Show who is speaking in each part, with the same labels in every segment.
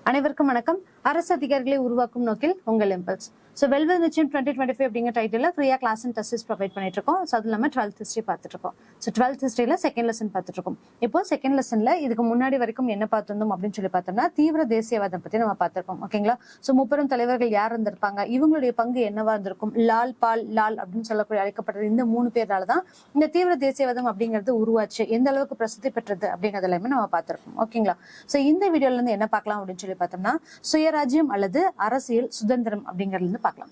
Speaker 1: அனைவருக்கும் வணக்கம். அரசு அதிகாரிகளை உருவாக்கும் நோக்கில் உங்கள் இம்பல்ஸ். வெல்வெல் நிச்சயம் 2025 அப்படிங்கிற டைட்டில் ஃப்ரீயா கிளாஸ் அண்ட் டெஸ்ட் ப்ரொவைட் பண்ணிட்டு இருக்கோம். அது இல்லாமல் 12th ஹிஸ்ட்ரி பார்த்துட்டு இருக்கோம். 12th ஹிஸ்ட்ரியில செகண்ட் லெசன் பார்த்துட்டு இருக்கோம். இப்போ செகண்ட் லெசன்ல இதுக்கு முன்னாடி வரைக்கும் என்ன பார்த்திருந்தோம் அப்படின்னு சொல்லி பார்த்தோம்னா தீவிர தேசியவாதம் பத்தி நம்ம பார்த்திருக்கோம். ஓகேங்களா? முப்பெரும் தலைவர்கள் யார் இருந்திருப்பாங்க, இவங்களுடைய பங்கு என்னவா இருந்திருக்கும், லால் பால் லால் அப்படின்னு சொல்லக்கூடிய அழைக்கப்பட்டது இந்த 3 பேரால தான் இந்த தீவிர தேசியவாதம் அப்படிங்கிறது உருவாச்சு, எந்த அளவுக்கு பிரசித்தி பெற்றது அப்படிங்கிறது எல்லாமே நம்ம பார்த்திருக்கோம். ஓகேங்களா? இந்த வீடியோல இருந்து என்ன பார்க்கலாம் அப்படின்னு சொல்லி பார்த்தோம்னா சுயராஜ்யம் அல்லது அரசியல் சுதந்திரம் அப்படிங்கிறது பார்க்கலாம்.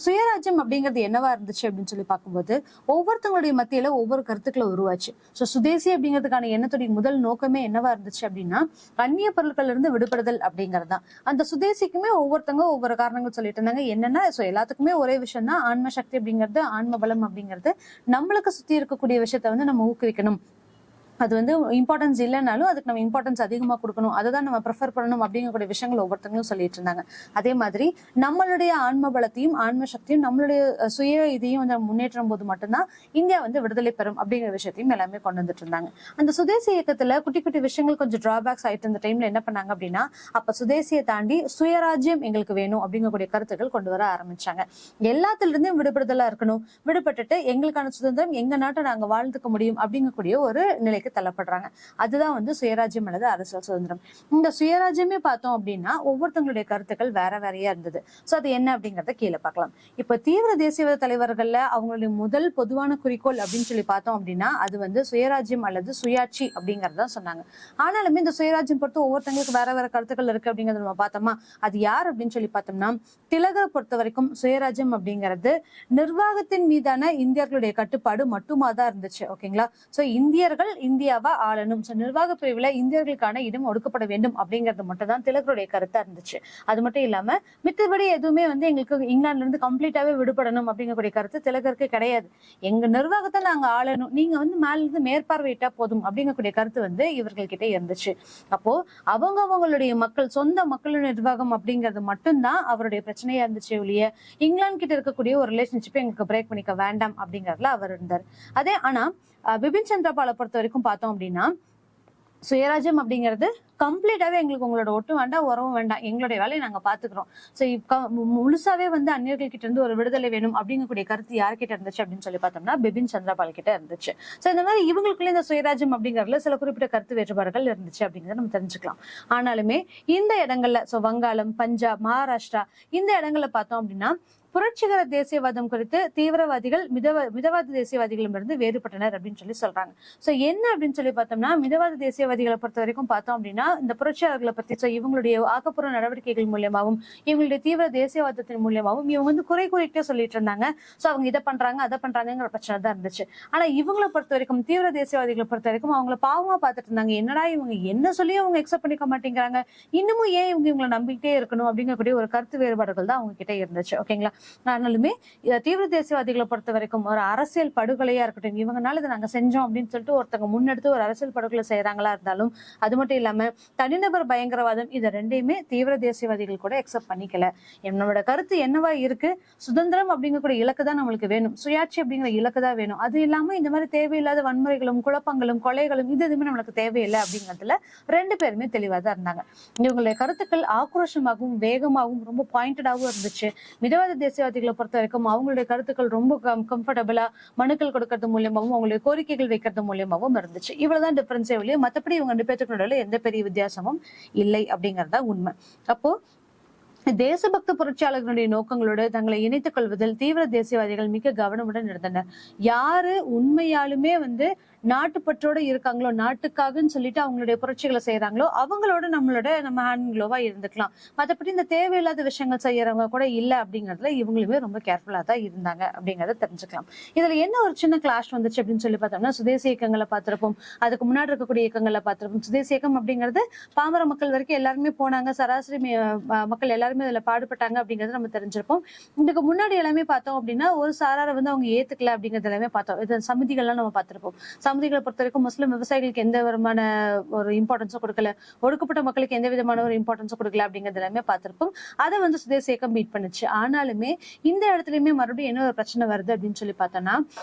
Speaker 1: சுயராஜ்யம் அப்படிங்கிறது என்னவா இருந்துச்சு அப்படின்னு சொல்லி பார்க்கும்போது ஒவ்வொருத்தவங்களுடைய மத்தியில ஒவ்வொரு கருத்துக்களை உருவாச்சு. சுதேசி அப்படிங்கிறதுக்கான எண்ணத்துடைய முதல் நோக்கமே என்னவா இருந்துச்சு அப்படின்னா அந்நிய பொருட்கள்ல இருந்து விடுபடுதல் அப்படிங்கிறது தான். அந்த சுதேசிக்குமே ஒவ்வொருத்தவங்க ஒவ்வொரு காரணங்கள் சொல்லிட்டு இருந்தாங்க. என்னன்னா எல்லாத்துக்குமே ஒரே விஷயம் தான், ஆன்ம சக்தி அப்படிங்கிறது, ஆன்ம பலம் அப்படிங்கிறது. நம்மளுக்கு சுத்தி இருக்கக்கூடிய விஷயத்த நம்ம ஊக்குவிக்கணும். அது இம்பார்ட்டன்ஸ் இல்லைனாலும் அதுக்கு நம்ம இம்பார்ட்டன்ஸ் அதிகமா கொடுக்கணும், அதை தான் நம்ம ப்ரிஃபர் பண்ணணும் அப்படிங்கக்கூடிய விஷயங்கள் ஒவ்வொருத்தங்களும் சொல்லிட்டு இருந்தாங்க. அதே மாதிரி நம்மளுடைய ஆன்ம பலத்தையும் ஆன்ம சக்தியும் நம்மளுடைய சுய இதையும் முன்னேற்றும் போது மட்டும்தான் இந்தியா விடுதலை பெறும் அப்படிங்கிற விஷயத்தையும் எல்லாமே கொண்டு வந்துட்டு இருந்தாங்க. அந்த சுதேசி இயக்கத்துல குட்டி குட்டி விஷயங்கள் கொஞ்சம் டிராபேக்ஸ் ஆயிட்டு இருந்த டைம்ல என்ன பண்ணாங்க அப்படின்னா, அப்ப சுதேசியை தாண்டி சுயராஜ்யம் எங்களுக்கு வேணும் அப்படிங்கக்கூடிய கருத்துக்கள் கொண்டு வர ஆரம்பிச்சாங்க. எல்லாத்துல இருந்தும் விடுபடுதலா இருக்கணும், விடுபட்டுட்டு எங்களுக்கான சுதந்திரம் எங்க நாட்டை நாங்க வாழ்ந்துக்க முடியும் அப்படிங்கக்கூடிய ஒரு நிலைக்கு தள்ளப்படுறாங்க. அதுதான் சுயராஜ்யம் அல்லது அரசியல் சுதந்திரம். இந்த சுயராஜ்யமே பார்த்தோம் அப்படின்னா ஒவ்வொருத்தங்களுடைய கருத்துக்கள் வேற வேறையா இருந்தது. அது என்ன அப்படிங்கறத கீழே பார்க்கலாம். இப்ப தீவிர தேசியவாத தலைவர்கள்ல அவங்களுடைய முதல் பொதுவான குறிக்கோள் அப்படின்னு சொல்லி பார்த்தோம் அப்படின்னா அது சுயராஜ்யம் அல்லது சுயாட்சி அப்படிங்கறத சொன்னாங்க. ஆனாலுமே இந்த சுயராஜ்யம் பொறுத்து ஒவ்வொருத்தங்களுக்கு வேற வேற கருத்துக்கள் இருக்கு அப்படிங்கறத நம்ம பார்த்தோமா. அது யார் அப்படின்னு சொல்லி பார்த்தோம்னா திலகரை பொறுத்த வரைக்கும் சுயராஜ்யம் அப்படிங்கிறது நிர்வாகத்தின் மீதான இந்தியர்களுடைய கட்டுப்பாடு மட்டுமா தான் இருந்துச்சு. ஓகேங்களா? இந்தியர்கள் இந்தியாவா ஆளணும், நிர்வாக பிரிவுல இந்தியர்களுக்கான இடம் ஒடுக்கப்பட வேண்டும் அப்படிங்கிறது மட்டும் தான் திலகருடைய கருத்தா இருந்துச்சு. அது மட்டும் இல்லாம மித்தபடி எதுவுமே எங்களுக்கு இங்கிலாந்துல இருந்து கம்ப்ளீட்டாவே விடுபடணும் அப்படிங்கக்கூடிய கருத்து திலகருக்கு கிடையாது. எங்க நிர்வாகத்தை நாங்க ஆளணும், நீங்க மேல இருந்து மேற்பார்வையிட்டா போதும் அப்படிங்கக்கூடிய கருத்து இவர்கள் கிட்ட இருந்துச்சு. அப்போ அவங்களுடைய மக்கள், சொந்த மக்களுடைய நிர்வாகம் அப்படிங்கிறது மட்டும்தான் அவருடைய பிரச்சனையா இருந்துச்சு ஒழிய இங்கிலாந்து கிட்ட இருக்கக்கூடிய ஒரு ரிலேஷன்ஷிப்பை எங்களுக்கு பிரேக் பண்ணிக்க வேண்டாம் அப்படிங்கறதுல அவர் இருந்தார். ஆனா பிபின் சந்திரபாலை பொறுத்த வரைக்கும் பார்த்தோம் அப்படின்னா சுயராஜ்யம் அப்படிங்கிறது கம்ப்ளீட்டாவே எங்களுக்கு உங்களோட ஒட்டும் வேண்டாம், உறவும் வேண்டாம், எங்களுடைய வேலையை நாங்க பாத்துக்கிறோம். முழுசாவே அந்நியர்கள் கிட்ட இருந்து ஒரு விடுதலை வேணும் அப்படிங்கக்கூடிய கருத்து யார்கிட்ட இருந்துச்சு அப்படின்னு சொல்லி பார்த்தோம்னா பிபின் சந்திரபால் கிட்ட இருந்துச்சு. இந்த மாதிரி இவங்களுக்குள்ள இந்த சுயராஜ்யம் அப்படிங்கறதுல சில குறிப்பிட்ட கருத்து வேறுபாடுகள் இருந்துச்சு அப்படிங்கறத நம்ம தெரிஞ்சுக்கலாம். ஆனாலுமே இந்த இடங்கள்ல வங்காளம், பஞ்சாப், மகாராஷ்டிரா இந்த இடங்கள்ல பார்த்தோம் அப்படின்னா புரட்சிகர தேசியவாதம் குறித்து தீவிரவாதிகள் மிதவாத தேசியவாதிகளிடமிருந்து வேறுபட்டனர் அப்படின்னு சொல்லி சொல்றாங்க. என்ன அப்படின்னு சொல்லி பார்த்தோம்னா மிதவாத தேசியவாதிகளை பொறுத்த வரைக்கும் பார்த்தோம் அப்படின்னா இந்த புரட்சியாளர்களை பத்தி இவங்களுடைய ஆக்கப்பூர்வ நடவடிக்கைகள் மூலியமாகவும் இவங்களுடைய தீவிர தேசியவாதத்தின் மூலியமாகவும் இவங்க குறை கூறிட்டே சொல்லிட்டு இருந்தாங்க. அவங்க இதை பண்றாங்க அதை பண்றாங்கிற பிரச்சனை தான் இருந்துச்சு. ஆனா இவங்களை பொறுத்த வரைக்கும் தீவிர தேசியவாதிகளை பொறுத்த வரைக்கும் அவங்கள பாவமா பார்த்துட்டு இருந்தாங்க. என்னடா இவங்க என்ன சொல்லி அவங்க எக்ஸப்ட் பண்ணிக்க மாட்டேங்கிறாங்க, இன்னமும் ஏன் இவங்களை நம்பிக்கிட்டே இருக்கணும் அப்படிங்கக்கூடிய ஒரு கருத்து வேறுபாடுகள் தான் அவங்க கிட்ட இருந்துச்சு. ஓகேங்களா? ஆனாலுமே தீவிர தேசியவாதிகளை பொறுத்த வரைக்கும் ஒரு அரசியல் படுகொலையா இருக்கட்டும், இவங்கனால இதை நாங்க செஞ்சோம் அப்படின்னு சொல்லிட்டு ஒருத்தவங்க முன்னெடுத்து ஒரு அரசியல் படுகொலை செய்யறாங்களா இருந்தாலும், அது மட்டும் இல்லாம தனிநபர் பயங்கரவாதம் இது ரெண்டையுமே தீவிர தேசியவாதிகள் கூட எக்ஸப்ட் பண்ணிக்கல. என்னோட கருத்து என்னவா இருக்கு, சுதந்திரம் அப்படிங்கக்கூடிய இலக்கு தான் நம்மளுக்கு வேணும், சுயாட்சி அப்படிங்கிற இலக்கு தான் வேணும், அது இல்லாம இந்த மாதிரி தேவையில்லாத வன்முறைகளும் குழப்பங்களும் கொலைகளும் இது எதுவுமே நம்மளுக்கு தேவையில்லை அப்படிங்கிறதுல 2 பேருமே தெளிவா தான் இருந்தாங்க. இவங்களுடைய கருத்துக்கள் ஆக்ரோஷமாகவும் வேகமாகவும் ரொம்ப பாயிண்டடாகவும் இருந்துச்சு. மிதவாத தேசியவாதிகளை பொறுத்த வரைக்கும் அவங்களுடைய கருத்துக்கள் ரொம்ப கம்ஃபர்டபுளா மனுக்கள் கொடுக்கறது மூலியமாகவும் அவங்களுடைய கோரிக்கைகள் வைக்கிறது மூலியமாகவும் இருந்துச்சு. இவ்வளவுதான் டிஃபரன்ஸே ஒழிய மற்றபடி இவங்க 2 பேருக்கு நடுவில் எந்த பெரிய வித்தியாசமும் இல்லை அப்படிங்கறதா உண்மை. அப்போ தேசபக்த புரட்சியாளர்களுடைய நோக்கங்களோடு தங்களை இணைத்துக் கொள்வதில் தீவிர தேசியவாதிகள் மிக கவனமுடன் இருந்தனர். யாரு உண்மையாலுமே நாட்டுப்பற்றோட இருக்காங்களோ, நாட்டுக்காகன்னு சொல்லிட்டு அவங்களுடைய புரட்சிகளை செய்யறாங்களோ அவங்களோட நம்ம ஹேண்ட் க்ளோவா இருந்துக்கலாம். மற்றபடி இந்த தேவையில்லாத விஷயங்கள் செய்யறவங்க கூட இல்லை அப்படிங்கறதுல இவங்களுமே ரொம்ப கேர்ஃபுல்லா தான் இருந்தாங்க அப்படிங்கறத தெரிஞ்சுக்கலாம். இதுல என்ன ஒரு சின்ன கிளாஷ் வந்துச்சு அப்படின்னு சொல்லி பார்த்தோம்னா சுதேசி இயக்கங்களை பார்த்திருப்போம், அதுக்கு முன்னாடி இருக்கக்கூடிய இயக்கங்களை பார்த்திருப்போம். சுதேசி இயக்கம் அப்படிங்கிறது பாமர மக்கள் வரைக்கும் எல்லாருமே போனாங்க, சராசரி மக்கள் எல்லாரும் எல்லாருமே அதுல பாடுபட்டாங்க அப்படிங்கறத நம்ம தெரிஞ்சிருப்போம். இதுக்கு முன்னாடி எல்லாமே பார்த்தோம் அப்படின்னா ஒரு சாராரை வந்து அவங்க ஏத்துக்கல அப்படிங்கறது எல்லாமே பார்த்தோம். இது சமிதிகள்லாம் நம்ம பார்த்திருப்போம். சமிதிகளை பொறுத்த வரைக்கும் முஸ்லிம் விவசாயிகளுக்கு எந்த விதமான ஒரு இம்பார்ட்டன்ஸும் கொடுக்கல, ஒடுக்கப்பட்ட மக்களுக்கு எந்த விதமான ஒரு இம்பார்ட்டன்ஸும் கொடுக்கல அப்படிங்கறது எல்லாமே பார்த்திருப்போம். அதை வந்து சுதேசி இயக்கம் மீட் பண்ணுச்சு. ஆனாலுமே இந்த இடத்துலயுமே மறுபடியும் என்ன ஒரு பிரச்சனை வருது அப்படின்னு சொல்லி பார்த்தோம்னா,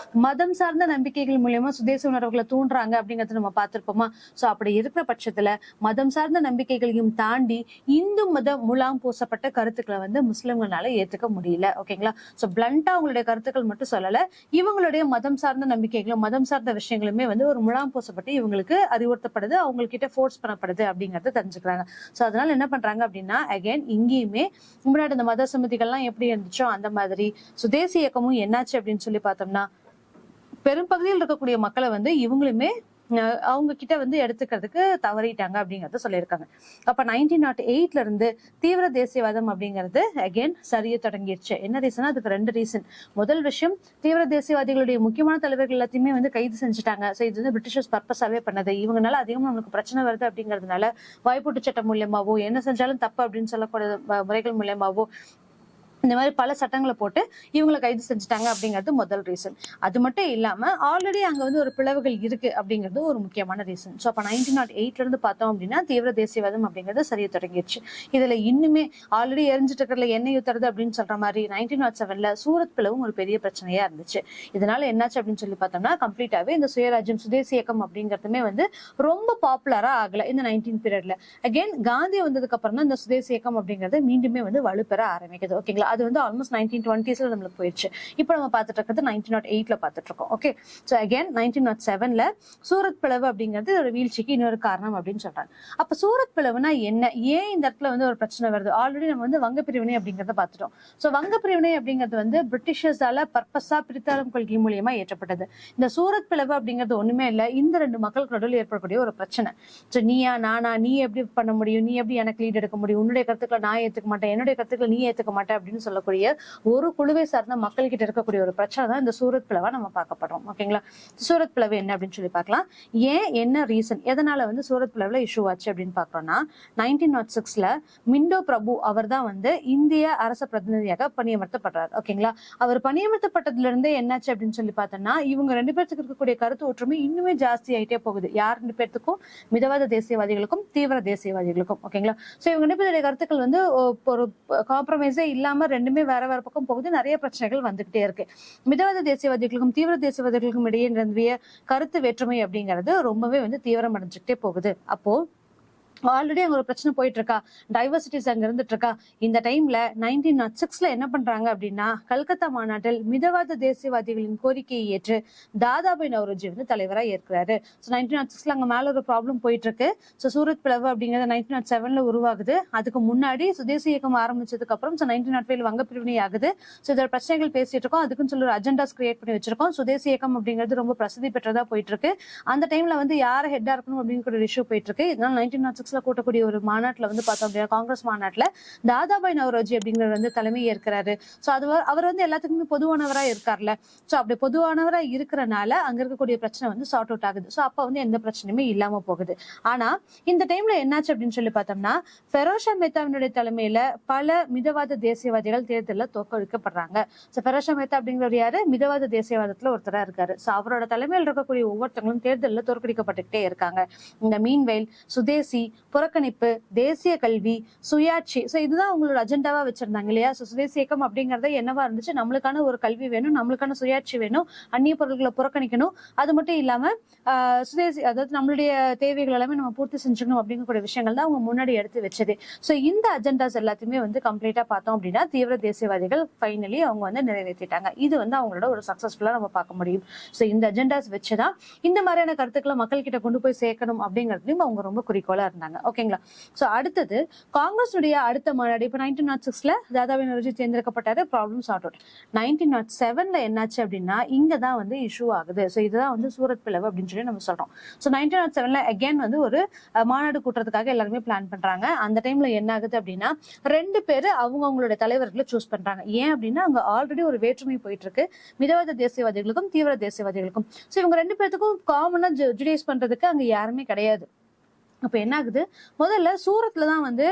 Speaker 1: மதம் சார்ந்த நம்பிக்கைகள் மூலியமா சுதேச உணர்வுகளை தூண்டுறாங்க அப்படிங்கறத நம்ம பார்த்திருப்போமா. சோ அப்படி இருக்கிற பட்சத்துல மதம் சார்ந்த நம்பிக்கைகளையும் தாண்டி இந்து மத முலாம் பூசப்பட்ட கருத்துக்களை வந்து முஸ்லிம்களால ஏத்துக்க முடியல. ஓகேங்களா. சோ பிளண்டா அவங்களுடைய கருத்துக்கள் மட்டும் சொல்லல, இவங்களுடைய மதம் சார்ந்த நம்பிக்கைகளும் மதம் சார்ந்த விஷயங்களுமே வந்து ஒரு முலாம் பூசப்பட்டு இவங்களுக்கு அறிவுறுத்தப்படுது, அவங்க கிட்ட ஃபோர்ஸ் பண்ணப்படுது அப்படிங்கறத தெரிஞ்சுக்கிறாங்க. சோ அதனால என்ன பண்றாங்க அப்படின்னா, அகைன் இங்கேயுமே முன்னாடி இந்த மத சமிதிகள்லாம் எப்படி இருந்துச்சோ அந்த மாதிரி சுதேசி இயக்கமும் என்னாச்சு அப்படின்னு சொல்லி பார்த்தோம்னா, பெரும்பகுதியில் இருக்கக்கூடிய மக்களை வந்து இவங்களுமே அவங்க கிட்ட வந்து எடுத்துக்கிறதுக்கு தவறிட்டாங்க அப்படிங்கறத சொல்லியிருக்காங்க. அப்ப 1908 இருந்து தீவிர தேசியவாதம் அப்படிங்கிறது அகைன் சரிய தொடங்கிடுச்சு. என்ன ரீசன்? அதுக்கு 2 ரீசன். முதல் விஷயம், தீவிர தேசியவாதிகளுடைய முக்கியமான தலைவர்கள் எல்லாத்தையுமே வந்து கைது செஞ்சுட்டாங்க. சோ இது வந்து பிரிட்டிஷர்ஸ் பர்பஸாவே பண்ணது. இவங்கனால அதிகமா நமக்கு பிரச்சனை வருது அப்படிங்கறதுனால வாய்ப்பூட்டு சட்டம் மூலியமாவோ என்ன செஞ்சாலும் தப்பு அப்படின்னு சொல்லக்கூடிய முறைகள் மூலியமாவோ இந்த மாதிரி பல சட்டங்களை போட்டு இவங்களை கைது செஞ்சுட்டாங்க அப்படிங்கிறது முதல் ரீசன். அது மட்டும் இல்லாம ஆல்ரெடி அங்க வந்து ஒரு பிளவுகள் இருக்கு அப்படிங்கிறது ஒரு முக்கியமான ரீசன். ஸோ அப்ப 1908 இருந்து பார்த்தோம் அப்படின்னா தீவிர தேசியவாதம் அப்படிங்கிறது சரிய தொடங்கிடுச்சு. இதுல இன்னுமே ஆல்ரெடி எரிஞ்சிட்டு இருக்கிற எண்ணெய் ஊத்துறது அப்படின்னு சொல்ற மாதிரி 1907ல சூரத் பிளவும் ஒரு பெரிய பிரச்சனையா இருந்துச்சு. இதனால என்னாச்சு அப்படின்னு சொல்லி பார்த்தோம்னா, கம்ப்ளீட்டாவே இந்த சுயராஜ்யம் சுதேசி இயக்கம் அப்படிங்கிறதுமே வந்து ரொம்ப பாப்புலரா ஆகல இந்த 19 பீரியட்ல. அகைன் காந்தி வந்ததுக்கு அப்புறம் தான் இந்த சுதேசி இயக்கம் அப்படிங்கிறது மீண்டுமே வந்து வலுப்பெற ஆரம்பிக்குது. ஓகேங்களா. அது வந்து ஆல்மோஸ்ட் 1920s நம்மளுக்கு போயிடுச்சு. இப்போ நம்ம பார்த்துட்டு இருக்கிறது 1908ல பார்த்துட்டு இருக்கோம். ஓகே. ஸோ அகைன் 1907ல சூரத் பிளவு அப்படிங்கிறது ஒரு வீழ்ச்சிக்கு இன்னொரு காரணம் அப்படின்னு சொல்றாங்க. அப்ப சூரத் பிளவுனா என்ன, ஏன் இந்த இடத்துல வந்து ஒரு பிரச்சனை வருது? ஆல்ரெடி நம்ம வந்து வங்க பிரிவினை அப்படிங்கறத பார்த்துட்டோம். ஸோ வங்க பிரிவினை அப்படிங்கிறது வந்து பிரிட்டிஷர்ஸால பர்பஸா பிரித்தாளும் கொள்கை மூலியமா ஏற்றப்பட்டது. இந்த சூரத் பிளவு அப்படிங்கிறது ஒண்ணுமே இல்லை, இந்த 2 மக்களுக்கு நடுவில் ஏற்படக்கூடிய ஒரு பிரச்சனை. ஸோ நீயா நானா, நீ எப்படி பண்ண முடியும், நீ எப்படி எனக்கு லீட் எடுக்க முடியும், உன்னுடைய கருத்துக்களை நான் ஏத்துக்க மாட்டேன், என்னுடைய கருத்துக்களை நீ ஏத்துக்க மாட்டேன் அப்படின்னு சொல்லக்கூடிய ஒரு குழுவை சார்ந்த மக்கள் கிட்ட இருக்கக்கூடிய ஒரு பிரச்சனை தான் இந்த சூரத் பிளவா நம்ம பார்க்கப்படுறோம். ஓகேங்களா. சூரத் பிளவு என்ன அப்படின்னு சொல்லி பார்க்கலாம். ஏன், என்ன ரீசன், எதனால வந்து சூரத் பிளவுல இஷ்யூ ஆச்சு அப்படின்னு பாக்குறோம்னா, 1906ல மிண்டோ பிரபு அவர் தான் வந்து இந்திய அரச பிரதிநிதியாக பணியமர்த்தப்படுறாரு. ஓகேங்களா. அவர் பணியமர்த்தப்பட்டதுல இருந்தே என்னாச்சு அப்படின்னு சொல்லி பார்த்தோம்னா, இவங்க 2 பேருக்கு இருக்கக்கூடிய கருத்து ஒற்றுமை இன்னுமே ஜாஸ்தி ஆயிட்டே போகுது. யார் 2 பேருக்கும்? மிதவாத தேசியவாதிகளுக்கும் தீவிர தேசியவாதிகளுக்கும். ஓகேங்களா. சோ இவங்க 2 பேருடைய கருத்துக்கள் வந்து ஒரு காம்ப்ரமைஸே இல்லாம ரெண்டுமே வேற வேற பக்கம் போகுது. நிறைய பிரச்சனைகள் வந்துகிட்டே இருக்கு. மிதவாத தேசியவாதிகளுக்கும் தீவிர தேசியவாதிகளுக்கும் இடையே நிலவிய கருத்து வேற்றுமை அப்படிங்கிறது ரொம்பவே வந்து தீவிரம் அடைஞ்சுக்கிட்டே போகுது. அப்போ ஆல்ரெடி அங்க ஒரு பிரச்சனை போயிட்டு இருக்கா, டைவர்சிட்டிஸ் அங்க இருந்துட்டு இருக்கா. இந்த டைம்ல 1906ல என்ன பண்றாங்க அப்படின்னா, கல்கத்தா மாநாட்டில் மிதவாத தேசியவாதிகளின் கோரிக்கையை ஏற்று தாதாபாய் நவ்ரோஜி வந்து தலைவரா ஏற்கிறாரு. ஸோ 1906ல அங்க மேல ஒரு ப்ராப்ளம் போயிட்டு இருக்கு. ஸோ சூரத் பிளவு அப்படிங்கிறது 1907ல உருவாகுது. அதுக்கு முன்னாடி சுதேசி இயக்கம் ஆரம்பிச்சதுக்கு அப்புறம் 1905 வங்க பிரிவினை ஆகுது. ஸோ இதோட பிரச்சனைகள் பேசிட்டு இருக்கோம். அதுக்குன்னு சொல்லி ஒரு அஜெண்டாஸ் கிரியேட் பண்ணி வச்சிருக்கோம். சுதேசி இயக்கம் அப்படிங்கிறது ரொம்ப பிரசித்தி பெற்றதா போயிட்டு இருக்கு. அந்த டைம்ல வந்து யார் ஹெட்டா இருக்கணும் அப்படிங்கிற ஒரு இஷ்யூ போயிட்டு இருக்கு. இதனால 1906 கூட்டக்கூடிய ஒரு மாநாட்டுல வந்து பார்த்தோம் அப்படின்னா, காங்கிரஸ் மாநாட்டுல தாதாபாய் நவ்ரோஜி அப்படிங்கிறவர் வந்து தலைமை ஏற்கிறாரு. சோ அது அவர் வந்து எல்லாத்துக்குமே பொதுவானவரா இருக்கார்ல. சோ அப்படி பொதுவானவரா இருக்கிறனால அங்க இருக்கக்கூடிய பிரச்சனை வந்து சார்ட் அவுட் ஆகுது. சோ அப்ப வந்து எந்த பிரச்சனையுமே இல்லாம போகுது. ஆனா இந்த டைம்ல என்னாச்சு அப்படின்னு சொல்லி பார்த்தோம்னா, ஃபெரோஷா மேத்தாவினுடைய தலைமையில பல மிதவாத தேசியவாதிகள் தேர்தலில் தோற்கடிக்கப்படுறாங்க. சோ ஃபெரோஷா மேத்தா அப்படிங்கிறவர் யாரு? மிதவாத தேசியவாதத்துல ஒருத்தரா இருக்காரு. சோ அவரோட தலைமையில் இருக்கக்கூடிய ஒவ்வொருத்தங்களும் தேர்தலில் தோற்கடிக்கப்பட்டுக்கிட்டே இருக்காங்க. இந்த மீன்வெயில், சுதேசி, புறக்கணிப்பு, தேசிய கல்வி, சுயாட்சி, சோ இதுதான் அவங்களோட அஜெண்டாவா வச்சிருந்தாங்க இல்லையா. சோ சுதேசி இயக்கம் அப்படிங்கறத என்னவா இருந்துச்சு, நம்மளுக்கான ஒரு கல்வி வேணும், நம்மளுக்கான சுயாட்சி வேணும், அந்நிய பொருட்களை புறக்கணிக்கணும், அது மட்டும் இல்லாம சுதேசி, அதாவது நம்மளுடைய தேவைகள் எல்லாமே நம்ம பூர்த்தி செஞ்சுக்கணும் அப்படிங்கக்கூடிய விஷயங்கள் தான் அவங்க முன்னாடி எடுத்து வச்சது. சோ இந்த அஜெண்டாஸ் எல்லாத்தையுமே வந்து கம்ப்ளீட்டா பார்த்தோம் அப்படின்னா தீவிர தேசியவாதிகள் ஃபைனலி அவங்க வந்து நிறைவேற்றிட்டாங்க. இது வந்து அவங்களோட ஒரு சக்சஸ்ஃபுல்லா நம்ம பார்க்க முடியும். சோ இந்த அஜெண்டாஸ் வச்சுதான் இந்த மாதிரியான கருத்துக்களை மக்கள் கிட்ட கொண்டு போய் சேர்க்கணும் அப்படிங்கறதுலயும் அவங்க ரொம்ப குறிக்கோளா இருந்தாங்க. ஓகேங்களா. சோ அடுத்தது காங்கிரஸ் அடுத்த மாநாடு இப்ப 1906ல தாதாபாய் நவ்ரோஜி தேர்ந்தெடுக்கப்பட்டாரு. Problem sorted out. 1907ல என்னாச்சு அப்படின்னா, இங்கதான் வந்து இஷ்யூ ஆகுது. சோ இதுதான் வந்து சூரத் பிளவு அப்படின்னு சொல்லி நம்ம சொல்றோம். சோ 1907ல அகைன் வந்து ஒரு மாநாடு கூட்டுறதுக்காக எல்லாருமே பிளான் பண்றாங்க. அந்த டைம்ல என்ன ஆகுது அப்படின்னா, 2 பேரு அவங்களுடைய தலைவர்களை சூஸ் பண்றாங்க. ஏன் அப்படின்னா, அங்க ஆல்ரெடி ஒரு வேற்றுமை போயிட்டு இருக்கு மிதவாத தேசியவாதிகளுக்கும் தீவிர தேசியவாதிகளுக்கும். சோ இவங்க 2 பேருக்கும் காமனா ஜுடியைஸ் பண்றதுக்கு அங்க யாருமே கிடையாது. அப்ப என்ன ஆகுது, முதல்ல சூரத்ல தான் வந்து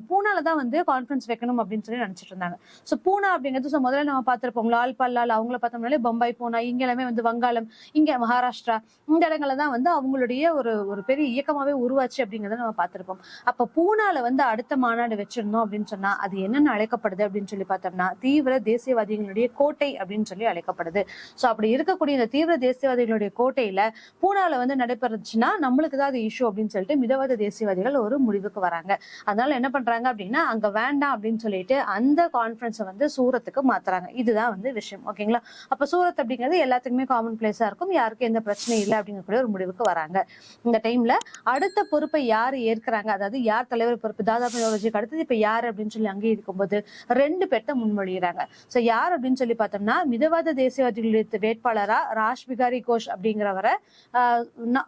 Speaker 1: பூனால தான் வந்து கான்ஃபரன்ஸ் வைக்கணும் அப்படின்னு சொல்லி நினைச்சிட்டு இருந்தாங்க. சோ பூனா அப்படிங்கிறது முதல்ல நம்ம பார்த்திருப்போம், லால் பல்லால் அவங்கள பார்த்தோம்னாலே பம்பாய், பூனா இங்க எல்லாமே வந்து வங்காளம், இங்க மகாராஷ்டிரா இந்த இடங்கள்ல தான் வந்து அவங்களுடைய ஒரு ஒரு பெரிய இயக்கமாவே உருவாச்சு அப்படிங்கறத நம்ம பார்த்திருப்போம். அப்ப பூனால வந்து அடுத்த மாநாடு வச்சிருந்தோம் அப்படின்னு சொன்னா அது என்னென்ன அழைக்கப்படுது அப்படின்னு சொல்லி பார்த்தோம்னா தீவிர தேசியவாதிகளுடைய கோட்டை அப்படின்னு சொல்லி அழைக்கப்படுது. சோ அப்படி இருக்கக்கூடிய இந்த தீவிர தேசியவாதிகளுடைய கோட்டையில பூனால வந்து நடைபெறுச்சுன்னா நம்மளுக்கு தான் அது இஷ்யூ அப்படின்னு சொல்லிட்டு மிதவாத தேசியவாதிகள் ஒரு முடிவுக்கு வராங்க. அதனால என்ன பண்றாங்க அப்படின்னா அங்க வேண்டாம் அப்படின்னு சொல்லிட்டு அந்த கான்ஃபரன்ஸை வந்து சூரத்துக்கு மாத்துறாங்க. இதுதான் வந்து விஷயம். ஓகேங்களா? அப்ப சூரத் அப்படிங்கிறது எல்லாத்துக்குமே காமன் பிளேஸா இருக்கும், யாருக்கும் எந்த பிரச்சனையும் இல்லை அப்படிங்கக்கூடிய ஒரு முடிவுக்கு வராங்க. இந்த டைம்ல அடுத்த பொறுப்பை யாரு ஏற்கிறாங்க, அதாவது யார் தலைவர் பொறுப்பு, தாதா பனோரஜிக்கு அடுத்தது இப்ப யாரு அப்படின்னு சொல்லி அங்கே இருக்கும்போது 2 பேர்த்த முன்மொழிகிறாங்க. சோ யார் அப்படின்னு சொல்லி பார்த்தோம்னா மிதவாத தேசியவாதிகளுடைய வேட்பாளரா ராஷ் பிகாரி கோஷ் அப்படிங்கிறவரை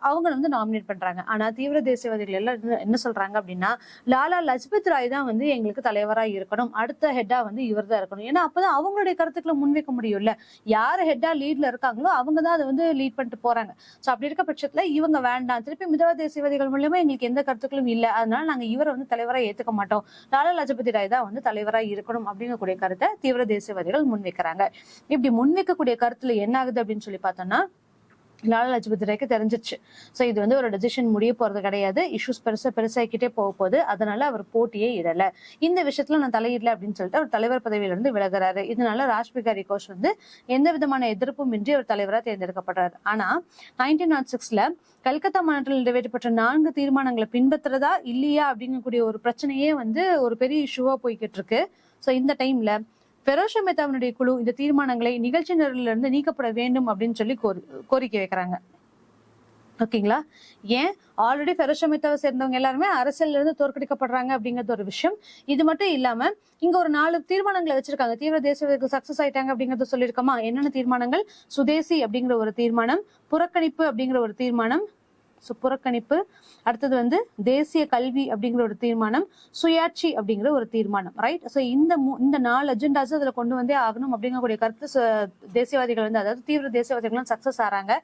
Speaker 1: அவங்க வந்து நாமினேட் பண்றாங்க. ஆனா தீவிர தேசியவாதிகள் எல்லாம் என்ன சொல்றாங்க அப்படின்னா லாலா லஜ்பத் ராய் தான் வந்து எங்களுக்கு தலைவரா இருக்கணும், அடுத்த ஹெட்டா வந்து இவர் தான் இருக்கணும். ஏன்னா அப்பதான் அவங்களுடைய கருத்துக்களை முன்வைக்க முடியும்ல, யாரு ஹெட்டா லீட்ல இருக்காங்களோ அவங்க தான் அதை வந்து லீட் பண்ணிட்டு போறாங்க. சோ அப்படி இருக்க பட்சத்துல இவங்க வேண்டாம், திருப்பி மிதவாத தேசியவாதிகள் மூலமா எங்களுக்கு எந்த கருத்துக்களும் இல்லை, அதனால நாங்க இவரை வந்து தலைவரா ஏத்துக்க மாட்டோம், லாலா லஜபதி ராய் தான் வந்து தலைவரா இருக்கணும் அப்படிங்கக்கூடிய கருத்தை தீவிர தேசியவாதிகள் முன்வைக்கிறாங்க. இப்படி முன்வைக்கக்கூடிய கருத்துல என்ன ஆகுது அப்படின்னு சொல்லி பார்த்தோம்னா லாலா லஜபதி ராய்க்கு தெரிஞ்சிருச்சு. சோ இது வந்து ஒரு டெசிஷன் முடிய போறது கிடையாது, இஷ்யூஸ் பெருசாக்கிட்டே போக போகுது, அதனால அவர் போட்டியே இடல, இந்த விஷயத்துல நான் தலையிடல அப்படின்னு சொல்லிட்டு அவர் தலைவர் பதவியில இருந்து விலகுறாரு. இதனால ராஷ் பிகாரி கோஷ் வந்து எந்த விதமான எதிர்ப்பும் இன்றி அவர் தலைவரா தேர்ந்தெடுக்கப்படுறாரு. ஆனா 1906ல கல்கத்தா மாநாட்டில் நிறைவேற்றப்பட்ட 4 தீர்மானங்களை பின்பற்றுறதா இல்லையா அப்படிங்கக்கூடிய ஒரு பிரச்சனையே வந்து ஒரு பெரிய இஷ்யூவா போய்கிட்டு இருக்கு. சோ இந்த டைம்ல ஃபெரோஷா மெஹ்தாவினுடைய குழு இந்த தீர்மானங்களை நிகழ்ச்சி நிரலில் இருந்து நீக்கப்பட வேண்டும் அப்படின்னு சொல்லி கோரிக்கை வைக்கிறாங்க. ஓகேங்களா? ஏன் ஆல்ரெடி ஃபெரோஷா மெஹ்தாவை சேர்ந்தவங்க எல்லாருமே அரசியல்ல இருந்து தோற்கடிக்கப்படுறாங்க அப்படிங்கிறது ஒரு விஷயம். இது மட்டும் இல்லாம இங்க ஒரு 4 தீர்மானங்களை வச்சிருக்காங்க, தீவிர தேசியவாதிகள் சக்சஸ் ஆயிட்டாங்க அப்படிங்கறத சொல்லியிருக்கோமா. என்னென்ன தீர்மானங்கள்? சுதேசி அப்படிங்கிற ஒரு தீர்மானம், புறக்கணிப்பு அப்படிங்கிற ஒரு தீர்மானம், புறக்கணிப்பு, அடுத்தது வந்து தேசிய கல்வி அப்படிங்கிற ஒரு தீர்மானம், சுயாட்சி அப்படிங்கிற ஒரு தீர்மானம். ரைட்? சோ இந்த 4 அஜெண்டாஸ் அதுல கொண்டு வந்தே ஆகணும் அப்படிங்கக்கூடிய கருத்து தேசியவாதிகள் வந்து, அதாவது தீவிர தேசியவாதிகள் சக்சஸ் ஆறாங்க.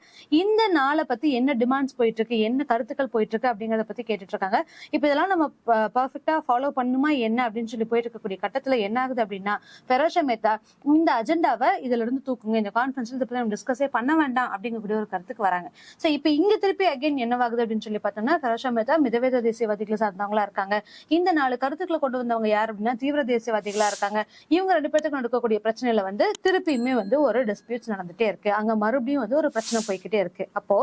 Speaker 1: இந்த 4 பத்தி என்ன டிமாண்ட்ஸ் போயிட்டு இருக்கு, என்ன கருத்துக்கள் போயிட்டு இருக்கு அப்படிங்கறத பத்தி கேட்டுட்டு இருக்காங்க. இப்ப இதெல்லாம் நம்ம பர்ஃபெக்டா ஃபாலோ பண்ணுமா என்ன அப்படின்னு சொல்லி போயிட்டு இருக்கக்கூடிய கட்டத்துல என்ன ஆகுது அப்படின்னா ஃபெரோஷா மெஹ்தா இந்த அஜெண்டாவை இதுல இருந்து தூக்குங்க, இந்த கான்ஃபரன்ஸ்ல இதை பத்தி நம்ம டிஸ்கஸே பண்ண வேண்டாம் அப்படிங்கக்கூடிய ஒரு கருத்துக்கு வராங்க. சோ இப்ப இங்க திருப்பி அகைன் என்னவாகுது அப்படின்னு சொல்லி பார்த்தோம்னா ஃபெரோஷா மெஹ்தா மிதவேத தேசியவாதிகளை சார்ந்தவங்களா இருக்காங்க. இந்த 4 கருத்துக்களை கொண்டு வந்தவங்க யார் அப்படின்னா தீவிர தேசியவாதிகளா இருக்காங்க. இவங்க 2 பேருக்கு நடக்கக்கூடிய பிரச்சனையில வந்து திருப்பியுமே வந்து ஒரு டிஸ்பியூட்ஸ் நடந்துட்டே இருக்கு, அங்க மறுபடியும் வந்து ஒரு பிரச்சனை போய்கிட்டே இருக்கு. அப்போ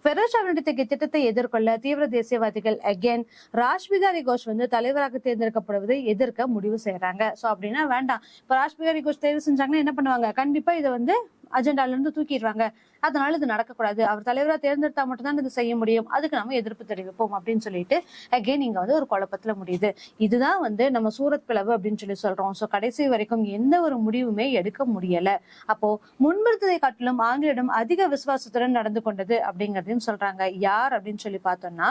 Speaker 1: ஃபெரோஷாவினுடைய திட்டத்தை எதிர்கொள்ள தீவிர தேசியவாதிகள் அகைன் ராஷ் பிகாரி கோஷ் வந்து தலைவராக தேர்ந்தெடுக்கப்படுவதை எதிர்க்க முடிவு செய்யறாங்க. சோ அப்படின்னா வேண்டாம், இப்ப ராஷ் பிகாரி கோஷ் தேர்வு செஞ்சாங்கன்னா என்ன பண்ணுவாங்க, கண்டிப்பா இதை வந்து அஜெண்டால இருந்து தூக்கிடுவாங்க, அதனால இது நடக்கக்கூடாது, அவர் தலைவரா தேர்ந்தெடுத்தா மட்டும்தான் இது செய்ய முடியும், அதுக்கு நம்ம எதிர்ப்பு தெரிவிப்போம் அப்படின்னு சொல்லிட்டு அகைன் இங்க வந்து ஒரு குழப்பத்துல முடியுது. இதுதான் வந்து நம்ம சூரத் பிளவு அப்படின்னு சொல்லி சொல்றோம். சோ கடைசி வரைக்கும் எந்த ஒரு முடிவுமே எடுக்க முடியல. அப்போ முன்பிருந்ததை காட்டிலும் ஆங்கிலிடம் அதிக விசுவாசத்துடன் நடந்து கொண்டது அப்படிங்கறதையும் சொல்றாங்க. யார் அப்படின்னு சொல்லி பார்த்தோம்னா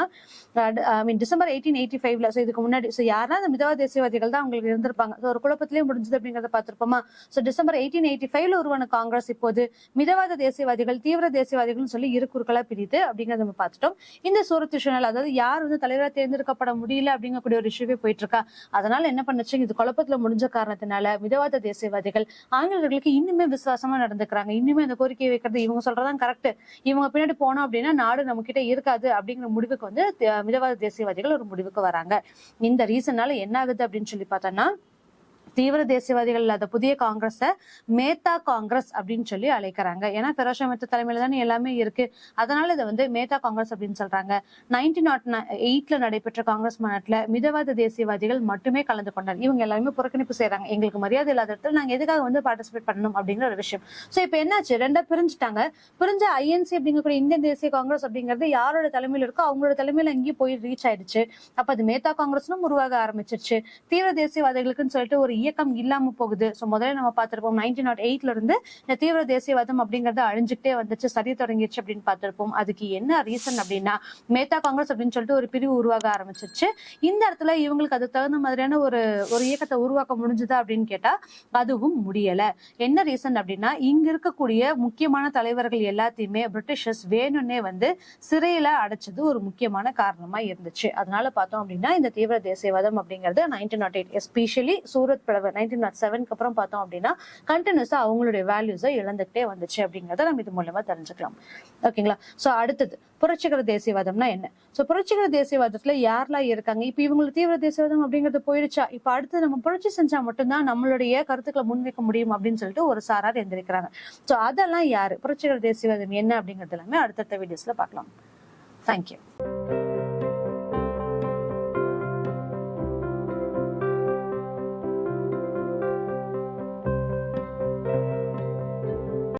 Speaker 1: டிசம்பர் 1885ல, சோ இதுக்கு முன்னாடி யாருன்னா அந்த மிதவாத தேசியவாதிகள் தான் அவங்களுக்கு இருந்திருப்பாங்க. ஒரு குழப்பத்திலேயே முடிஞ்சது அப்படிங்கறத பார்த்திருப்போமா. சோ டிசம்பர் 1885ல உருவான காங்கிரஸ் இப்போது மிதவாத தேசியவாதிகள் தீவிர தேசியவாதிகள் சொல்லி இரு குறுக்களா பிரித்து அப்படிங்கறத நம்ம பார்த்துட்டோம். இந்த சூரத் இஷ்யூனால, அதாவது யார் வந்து தலைவராக தேர்ந்தெடுக்கப்பட முடியல அப்படிங்கக்கூடிய ஒரு இஷ்யூவே போயிட்டு இருக்கா. அதனால என்ன பண்ணுச்சு, இது குழப்பத்துல முடிஞ்ச காரணத்தினால மிதவாத தேசியவாதிகள் ஆங்கிலேயர்களுக்கு இன்னுமே விசுவாசமா நடந்துக்கிறாங்க. இன்னுமே அந்த கோரிக்கையை வைக்கிறது இவங்க சொல்றதான் கரெக்ட், இவங்க பின்னாடி போனோம் அப்படின்னா நாடு நம்ம கிட்ட இருக்காது அப்படிங்கிற முடிவுக்கு வந்து மிதவாத தேசியவாதிகள் ஒரு முடிவுக்கு வராங்க. இந்த ரீசனால என்ன ஆகுது அப்படின்னு சொல்லி பார்த்தோம்னா தீவிர தேசியவாதிகள் இல்லாத புதிய காங்கிரஸ மேத்தா காங்கிரஸ் அப்படின்னு சொல்லி அழைக்கிறாங்க. ஏன்னா ஃபெரோஷா மெஹ்தா தலைமையில தானே எல்லாமே இருக்கு, அதனால இதை வந்து மேத்தா காங்கிரஸ் அப்படின்னு சொல்றாங்க. 1908ல நடைபெற்ற காங்கிரஸ் மாநாட்டுல மிதவாத தேசியவாதிகள் மட்டுமே கலந்து கொண்டாங்க. இவங்க எல்லாருமே புறக்கணிப்பு செய்யறாங்க, எங்களுக்கு மரியாதை இல்லாத இடத்துல நாங்க எதுக்காக வந்து பார்ட்டிசிபேட் பண்ணணும் அப்படிங்கிற ஒரு விஷயம். சோ இப்ப என்னாச்சு, 2 பிரிஞ்சுட்டாங்க. பிரிஞ்ச ஐஎன்சி அப்படிங்கக்கூடிய இந்தியன் தேசிய காங்கிரஸ் அப்படிங்கிறது யாரோட தலைமையில இருக்கோ அவங்களோட தலைமையில எங்கேயும் போய் ரீச் ஆயிடுச்சு. அப்ப அது மேத்தா காங்கிரஸ்னும் உருவாக ஆரம்பிச்சிருச்சு. தீவிர தேசியவாதிகளுக்குன்னு சொல்லிட்டு ஒரு இயக்கம் இல்லாம போகுது. ஸோ முதல்ல நம்ம பார்த்திருப்போம் 1908ல இருந்து இந்த தீவிர தேசியவாதம் அப்படிங்கறது அழிஞ்சுக்கிட்டே வந்துச்சு, சரி தொடங்கிடுச்சு அப்படின்னு பார்த்திருப்போம். அதுக்கு என்ன ரீசன் அப்படின்னா மேத்தா காங்கிரஸ் அப்படின்னு சொல்லிட்டு ஒரு பிரிவு உருவாக ஆரம்பிச்சிருச்சு. இந்த இடத்துல இவங்களுக்கு அது தகுந்த மாதிரியான ஒரு இயக்கத்தை உருவாக்க முடிஞ்சுதா அப்படின்னு கேட்டா அதுவும் முடியல. என்ன ரீசன் அப்படின்னா இங்க இருக்கக்கூடிய முக்கியமான தலைவர்கள் எல்லாத்தையுமே பிரிட்டிஷர்ஸ் வேணும்னே வந்து சிறையில அடைச்சது ஒரு முக்கியமான காரணமா இருந்துச்சு. அதனால பார்த்தோம் அப்படின்னா இந்த தீவிர தேசியவாதம் அப்படிங்கிறது 1908 எஸ்பெஷலி சூரத் பிளவு 1907க்கு அப்புறம் பார்த்தோம் அப்படின்னா கண்டினியூஸா அவங்களுடைய வேல்யூஸை இழந்துகிட்டே வந்துச்சு அப்படிங்கறத நம்ம இது மூலமா தெரிஞ்சுக்கலாம். ஓகேங்களா? சோ அடுத்தது புரட்சிகர தேசியவாதம்னா என்ன? சோ புரட்சிகர தேசியவாதத்துல யாரெல்லாம் இருக்காங்க? இப்ப இவங்களுக்கு தீவிர தேசியவாதம் அப்படிங்கிறது போயிடுச்சா, இப்ப அடுத்து நம்ம புரட்சி செஞ்சா மட்டும்தான் நம்மளுடைய கருத்துக்களை முன்வைக்க முடியும் அப்படின்னு சொல்லிட்டு ஒரு சாரார் எந்திரிக்கிறாங்க. சோ அதெல்லாம் யாரு, புரட்சிகர தேசியவாதம் என்ன அப்படிங்கிறது எல்லாமே அடுத்தடுத்த வீடியோஸ்ல பார்க்கலாம். தேங்க்யூ.